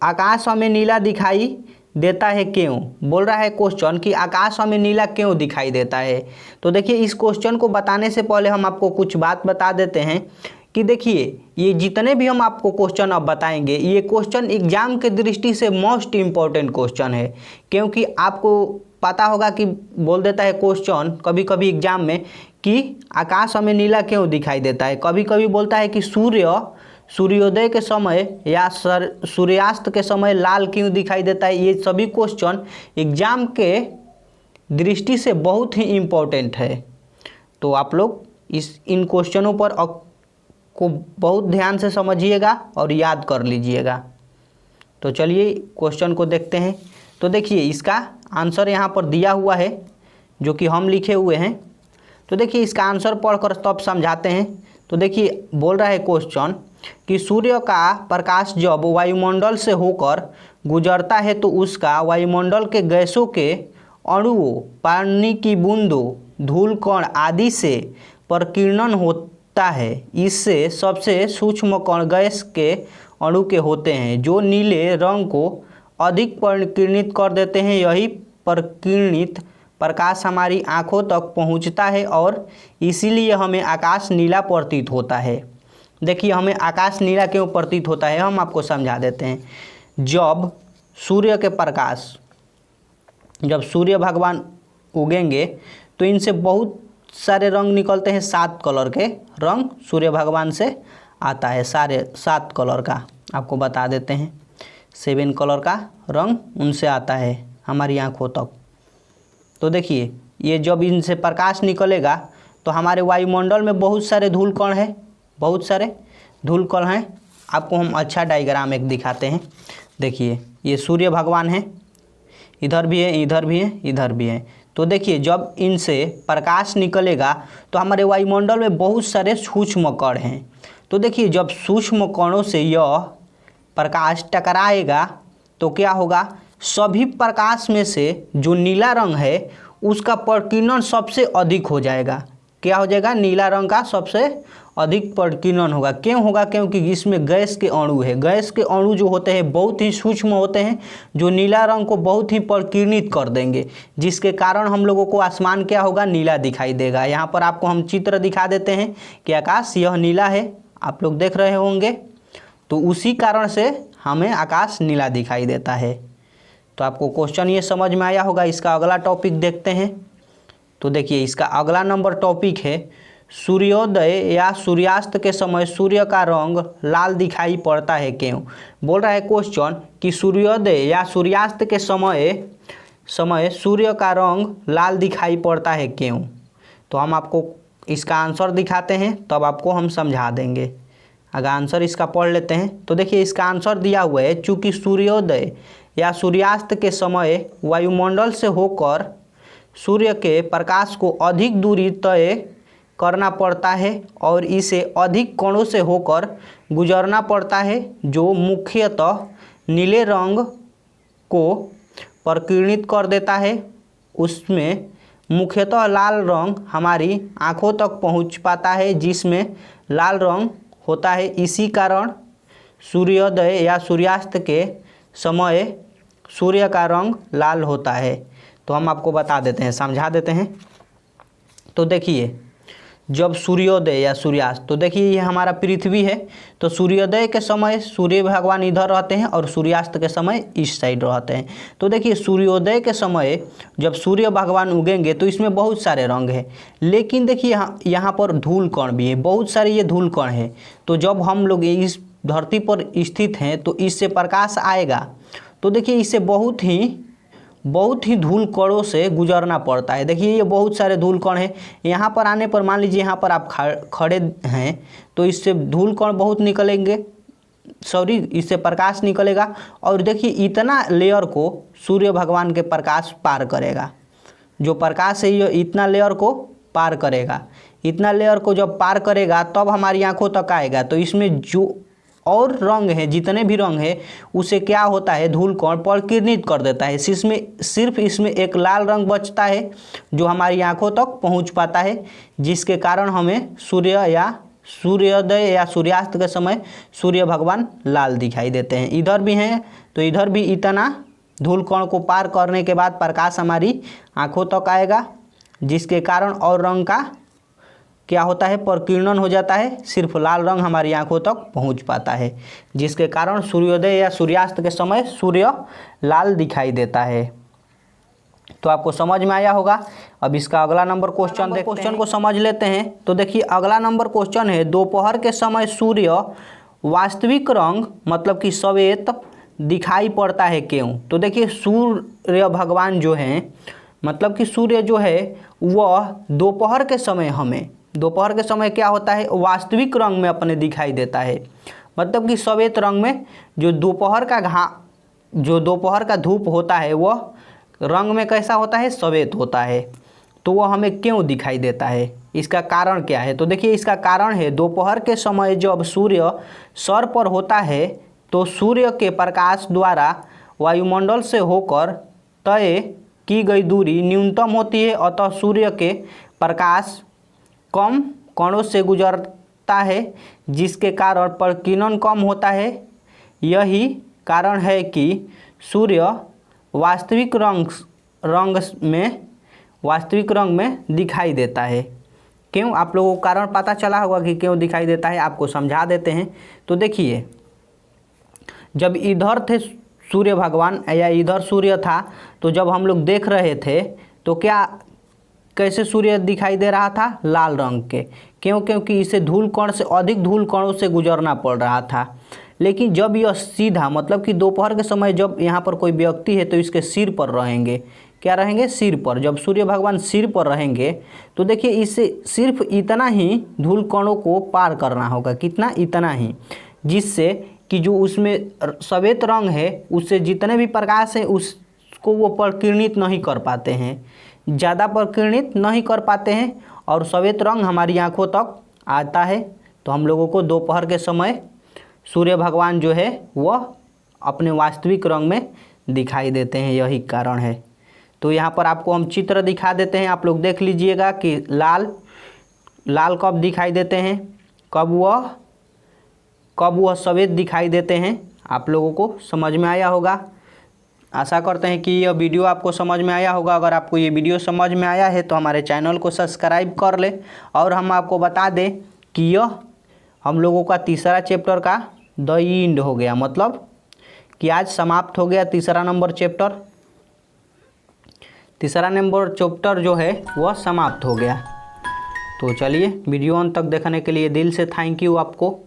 आकाश हमें नीला दिखाई देता है क्यों। बोल रहा है क्वेश्चन कि आकाश हमें नीला क्यों दिखाई देता है। तो देखिए इस क्वेश्चन को बताने से पहले हम आपको कुछ बात बता देते हैं कि देखिए ये जितने भी हम आपको क्वेश्चन अब बताएंगे ये क्वेश्चन एग्जाम के दृष्टि से मोस्ट इम्पॉर्टेंट क्वेश्चन है। क्योंकि आपको पता होगा कि बोल देता है क्वेश्चन कभी कभी एग्जाम में कि आकाश हमें नीला क्यों दिखाई देता है, कभी कभी बोलता है कि सूर्योदय के समय या सूर्यास्त के समय लाल क्यों दिखाई देता है। ये सभी क्वेश्चन एग्जाम के दृष्टि से बहुत ही इम्पोर्टेंट है। तो आप लोग इन क्वेश्चनों पर को बहुत ध्यान से समझिएगा और याद कर लीजिएगा। तो चलिए क्वेश्चन को देखते हैं। तो देखिए इसका आंसर यहाँ पर दिया हुआ है जो कि हम लिखे हुए हैं। तो देखिए इसका आंसर पढ़कर तब समझाते हैं। तो देखिए बोल रहा है क्वेश्चन कि सूर्य का प्रकाश जब वायुमंडल से होकर गुजरता है तो उसका वायुमंडल के गैसों के अणुओं, पानी की बूंदों, धूल कण आदि से प्रकीर्णन होता है। इससे सबसे सूक्ष्म कण गैस के अणु के होते हैं जो नीले रंग को अधिक प्रकीर्णित कर देते हैं। यही प्रकीर्णित प्रकाश हमारी आंखों तक पहुंचता है और इसीलिए हमें आकाश नीला प्रतीत होता है। देखिए हमें आकाश नीला क्यों प्रतीत होता है हम आपको समझा देते हैं। जब सूर्य के प्रकाश, जब सूर्य भगवान उगेंगे तो इनसे बहुत सारे रंग निकलते हैं। 7 कलर के रंग सूर्य भगवान से आता है, सारे 7 कलर का आपको बता देते हैं। 7 कलर का रंग उनसे आता है हमारी आंखों तक। तो देखिए ये जब इनसे प्रकाश निकलेगा तो हमारे वायुमंडल में बहुत सारे धूल कण हैं, बहुत सारे धूल कण हैं। आपको हम अच्छा डायग्राम एक दिखाते हैं। देखिए ये सूर्य भगवान हैं, इधर भी है, इधर भी है, इधर भी है। तो देखिए जब इनसे प्रकाश निकलेगा तो हमारे वायुमंडल में बहुत सारे सूक्ष्म कण हैं। तो देखिए जब सूक्ष्म कणों से यह प्रकाश टकराएगा तो क्या होगा, सभी प्रकाश में से जो नीला रंग है उसका प्रकीर्णन सबसे अधिक हो जाएगा। क्या हो जाएगा, नीला रंग का सबसे अधिक प्रकीर्णन होगा। क्यों होगा, क्योंकि इसमें गैस के अणु है। गैस के अणु जो होते हैं बहुत ही सूक्ष्म होते हैं जो नीला रंग को बहुत ही प्रकीर्णित कर देंगे, जिसके कारण हम लोगों को आसमान क्या होगा, नीला दिखाई देगा। यहाँ पर आपको हम चित्र दिखा देते हैं कि आकाश यह नीला है, आप लोग देख रहे होंगे। तो उसी कारण से हमें आकाश नीला दिखाई देता है। तो आपको क्वेश्चन ये समझ में आया होगा। इसका अगला टॉपिक देखते हैं। तो देखिए इसका अगला नंबर टॉपिक है सूर्योदय या सूर्यास्त के समय सूर्य का रंग लाल दिखाई पड़ता है क्यों। बोल रहा है क्वेश्चन कि सूर्योदय या सूर्यास्त के समय सूर्य का रंग लाल दिखाई पड़ता है क्यों। तो हम आपको इसका आंसर दिखाते हैं तब आपको हम समझा देंगे। अगर आंसर इसका पढ़ लेते हैं तो देखिए इसका आंसर दिया हुआ है, चूँकि सूर्योदय या सूर्यास्त के समय वायुमंडल से होकर सूर्य के प्रकाश को अधिक दूरी तय करना पड़ता है और इसे अधिक कणों से होकर गुजरना पड़ता है जो मुख्यतः नीले रंग को प्रकीर्णित कर देता है। उसमें मुख्यतः लाल रंग हमारी आंखों तक पहुंच पाता है जिसमें लाल रंग होता है। इसी कारण सूर्योदय या सूर्यास्त के समय सूर्य का रंग लाल होता है। तो हम आपको बता देते हैं, समझा देते हैं। तो देखिए जब सूर्योदय या सूर्यास्त, तो देखिए ये हमारा पृथ्वी है। तो सूर्योदय के समय सूर्य भगवान इधर रहते हैं और सूर्यास्त के समय इस साइड रहते हैं। तो देखिए सूर्योदय के समय जब सूर्य भगवान उगेंगे तो इसमें बहुत सारे रंग हैं, लेकिन देखिए यहाँ पर धूल कण भी है, बहुत सारे ये धूल कण हैं। तो जब हम लोग इस धरती पर स्थित हैं तो इससे प्रकाश आएगा तो देखिए इससे बहुत ही धूल कणों से गुजरना पड़ता है। देखिए ये बहुत सारे धूल कण हैं। यहाँ पर आने पर मान लीजिए यहाँ पर आप खड़े हैं तो इससे धूल कण बहुत निकलेंगे, इससे प्रकाश निकलेगा। और देखिए इतना लेयर को सूर्य भगवान के प्रकाश पार करेगा। जो प्रकाश है ये इतना लेयर को पार करेगा। इतना लेयर को जब पार करेगा तब हमारी आंखों तक आएगा। तो इसमें जो और रंग है, जितने भी रंग है, उसे क्या होता है, धूल कण प्रकीर्णित कर देता है। सिर्फ इसमें एक लाल रंग बचता है जो हमारी आंखों तक पहुंच पाता है, जिसके कारण हमें सूर्य या सूर्योदय या सूर्यास्त के समय सूर्य भगवान लाल दिखाई देते हैं। इधर भी हैं तो इधर भी इतना धूल कण को पार करने के बाद प्रकाश हमारी आँखों तक आएगा, जिसके कारण और रंग का क्या होता है, प्रकीर्णन हो जाता है, सिर्फ लाल रंग हमारी आंखों तक पहुंच पाता है, जिसके कारण सूर्योदय या सूर्यास्त के समय सूर्य लाल दिखाई देता है। तो आपको समझ में आया होगा। अब इसका अगला नंबर क्वेश्चन को समझ लेते हैं। तो देखिए अगला नंबर क्वेश्चन है, दोपहर के समय सूर्य वास्तविक रंग मतलब कि श्वेत दिखाई पड़ता है क्यों? तो देखिए सूर्य भगवान जो हैं मतलब कि सूर्य जो है वह दोपहर के समय क्या होता है, वास्तविक रंग में अपने दिखाई देता है। मतलब कि श्वेत रंग में जो दोपहर का धूप होता है वह रंग में कैसा होता है, श्वेत होता है। तो वह हमें क्यों दिखाई देता है, इसका कारण क्या है? तो देखिए इसका कारण है, दोपहर के समय जब सूर्य सर पर होता है तो सूर्य के प्रकाश द्वारा वायुमंडल से होकर तय की गई दूरी न्यूनतम होती है, अतः सूर्य के प्रकाश कम कणों से गुजरता है, जिसके कारण प्रकीर्णन कम होता है। यही कारण है कि सूर्य वास्तविक रंग में दिखाई देता है। क्यों? आप लोगों को कारण पता चला होगा कि क्यों दिखाई देता है, आपको समझा देते हैं। तो देखिए जब इधर थे सूर्य भगवान या इधर सूर्य था, तो जब हम लोग देख रहे थे तो कैसे सूर्य दिखाई दे रहा था, लाल रंग के। क्यों? क्योंकि इसे अधिक धूल कणों से गुजरना पड़ रहा था। लेकिन जब यह सीधा मतलब कि दोपहर के समय जब यहाँ पर कोई व्यक्ति है तो इसके सिर पर रहेंगे, क्या रहेंगे, सिर पर। जब सूर्य भगवान सिर पर रहेंगे तो देखिए इससे सिर्फ इतना ही धूल कणों को पार करना होगा, कितना, इतना ही, जिससे कि जो उसमें श्वेत रंग है उससे जितने भी प्रकाश है उसको वो प्रकीर्णित नहीं कर पाते हैं, ज़्यादा प्रकीर्णित नहीं कर पाते हैं, और श्वेत रंग हमारी आंखों तक आता है। तो हम लोगों को दोपहर के समय सूर्य भगवान जो है वह अपने वास्तविक रंग में दिखाई देते हैं, यही कारण है। तो यहाँ पर आपको हम चित्र दिखा देते हैं, आप लोग देख लीजिएगा कि लाल कब दिखाई देते हैं, कब वह श्वेत दिखाई देते हैं। आप लोगों को समझ में आया होगा। आशा करते हैं कि यह वीडियो आपको समझ में आया होगा। अगर आपको ये वीडियो समझ में आया है तो हमारे चैनल को सब्सक्राइब कर ले। और हम आपको बता दें कि यह हम लोगों का तीसरा चैप्टर का द एंड हो गया, मतलब कि आज समाप्त हो गया तीसरा नंबर चैप्टर जो है वह समाप्त हो गया। तो चलिए वीडियो अंत तक देखने के लिए दिल से थैंक यू आपको।